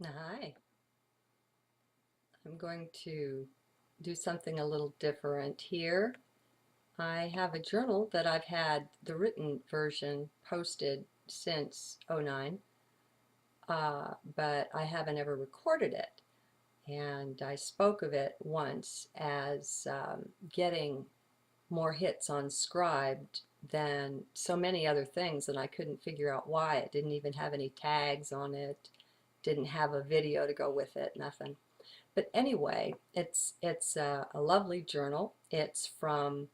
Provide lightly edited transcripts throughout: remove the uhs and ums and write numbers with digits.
Hi, I'm going to do something a little different here. I have a journal that I've had the written version posted since '09, but I haven't ever recorded it. And I spoke of it once as getting more hits on Scribed than so many other things, and I couldn't figure out why. It didn't even have any tags on it, didn't have a video to go with it, nothing. But anyway, it's a lovely journal. It's from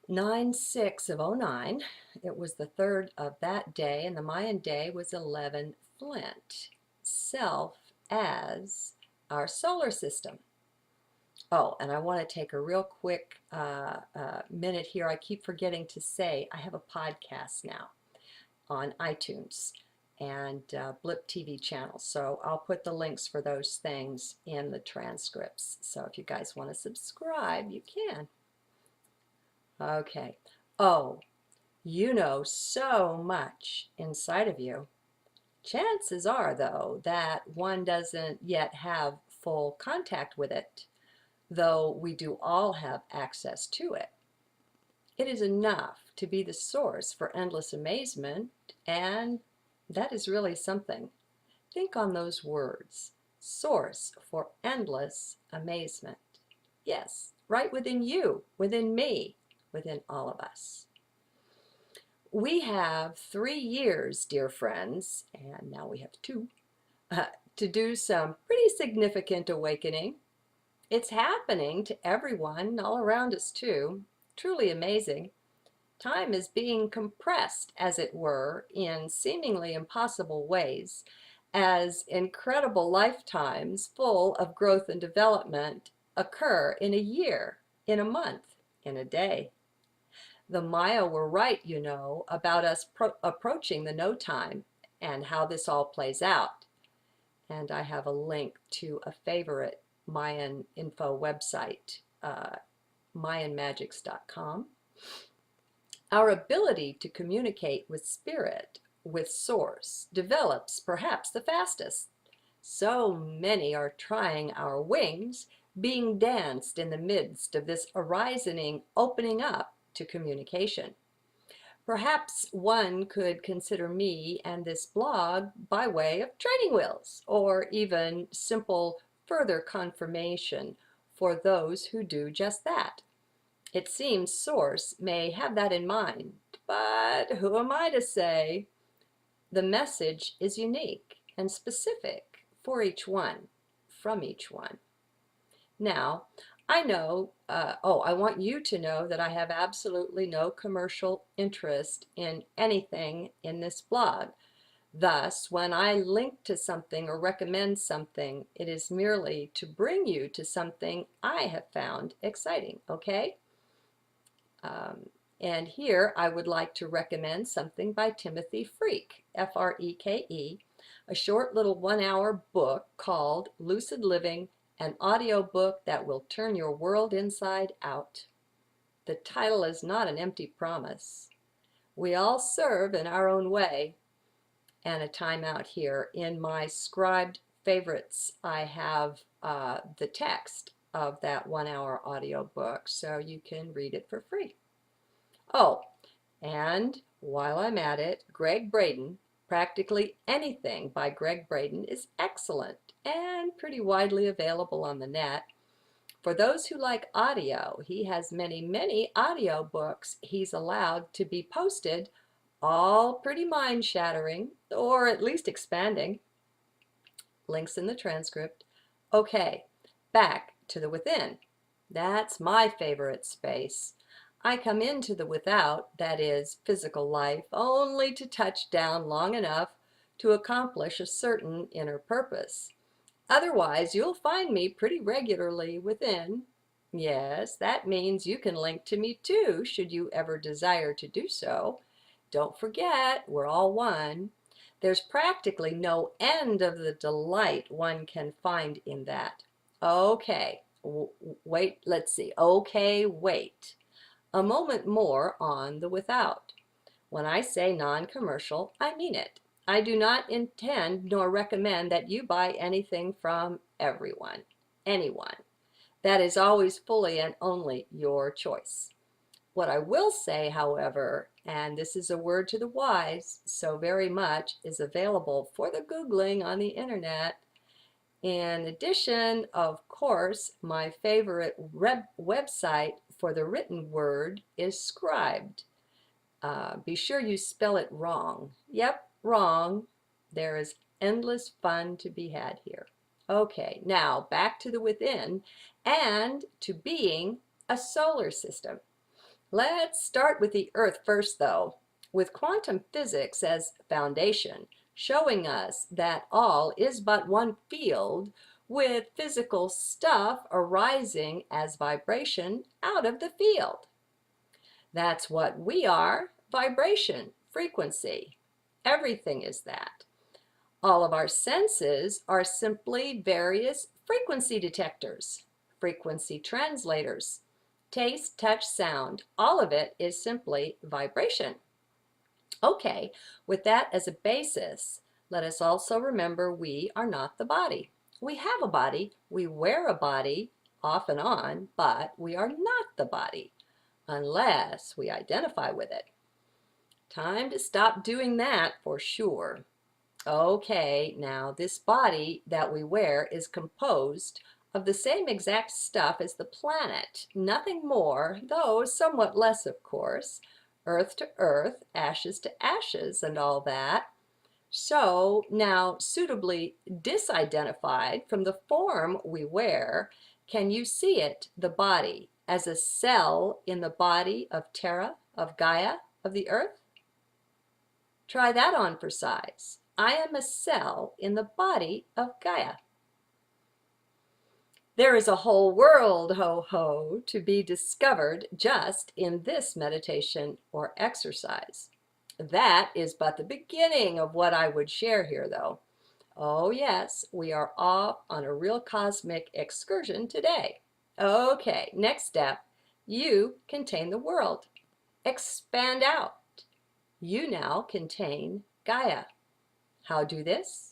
9/6 of '09. It was the third of that day, and the Mayan day was 11 Flint. Self as our solar system. Oh, and I want to take a real quick minute here. I keep forgetting to say I have a podcast now on iTunes and Blip TV channel. So I'll put the links for those things in the transcripts. So if you guys want to subscribe, you can. Okay. Oh, you know so much inside of you. Chances are, though, that one doesn't yet have full contact with it, though we do all have access to it. It is enough to be the source for endless amazement, and that is really something. Think on those words. Source for endless amazement. Yes, right within you, within me, within all of us. We have 3 years, dear friends, and now we have two, to do some pretty significant awakening. It's happening to everyone all around us too. Truly amazing. Time is being compressed, as it were, in seemingly impossible ways, as incredible lifetimes full of growth and development occur in a year, in a month, in a day. The Maya were right, you know, about us approaching the no time and how this all plays out. And I have a link to a favorite Mayan info website, mayanmagics.com. Our ability to communicate with spirit, with source, develops perhaps the fastest. So many are trying our wings, being danced in the midst of this arisoning opening up to communication. Perhaps one could consider me and this blog by way of training wheels, or even simple further confirmation for those who do just that. It seems Source may have that in mind, but who am I to say? The message is unique and specific for each one, from each one. Now, I know, I want you to know that I have absolutely no commercial interest in anything in this blog. Thus, when I link to something or recommend something, it is merely to bring you to something I have found exciting, okay? And here I would like to recommend something by Timothy Freke, Freke, a short little 1-hour book called Lucid Living, an audio book that will turn your world inside out. The title is not an empty promise. We all serve in our own way. And a timeout here. In my scribed favorites, I have the text of that 1-hour audio book, so you can read it for free. Oh, and while I'm at it, Greg Braden, practically anything by Greg Braden is excellent and pretty widely available on the net. For those who like audio, he has many, many audio books he's allowed to be posted, all pretty mind-shattering, or at least expanding. Links in the transcript. Okay, back to the within. That's my favorite space. I come into the without, that is, physical life, only to touch down long enough to accomplish a certain inner purpose. Otherwise, you'll find me pretty regularly within. Yes, that means you can link to me too, should you ever desire to do so. Don't forget, we're all one. There's practically no end of the delight one can find in that. Okay, wait, let's see. Okay, wait. A moment more on the without. When I say non-commercial, I mean it. I do not intend nor recommend that you buy anything from anyone. That is always fully and only your choice. What I will say, however, and this is a word to the wise, so very much is available for the Googling on the internet. In addition, of course, my favorite website for the written word is Scribed. Be sure you spell it wrong. Yep, wrong. There is endless fun to be had here. Okay, now back to the within and to being a solar system. Let's start with the Earth first, though, with quantum physics as foundation, showing us that all is but one field with physical stuff arising as vibration out of the field. That's what we are, vibration, frequency. Everything is that. All of our senses are simply various frequency detectors, frequency translators. Taste, touch, sound, all of it is simply vibration. Okay, with that as a basis, let us also remember we are not the body. We have a body, we wear a body off and on, but we are not the body unless we identify with it. Time to stop doing that for sure. Okay, now this body that we wear is composed of the same exact stuff as the planet. Nothing more, though somewhat less, of course. Earth to earth, ashes to ashes, and all that. So now, suitably disidentified from the form we wear, can you see it, the body, as a cell in the body of Terra, of Gaia, of the earth? Try that on for size. I am a cell in the body of Gaia. There is a whole world, ho ho, to be discovered just in this meditation or exercise. That is but the beginning of what I would share here, though. Oh yes, we are off on a real cosmic excursion today. Okay, next step. You contain the world. Expand out. You now contain Gaia. How do this?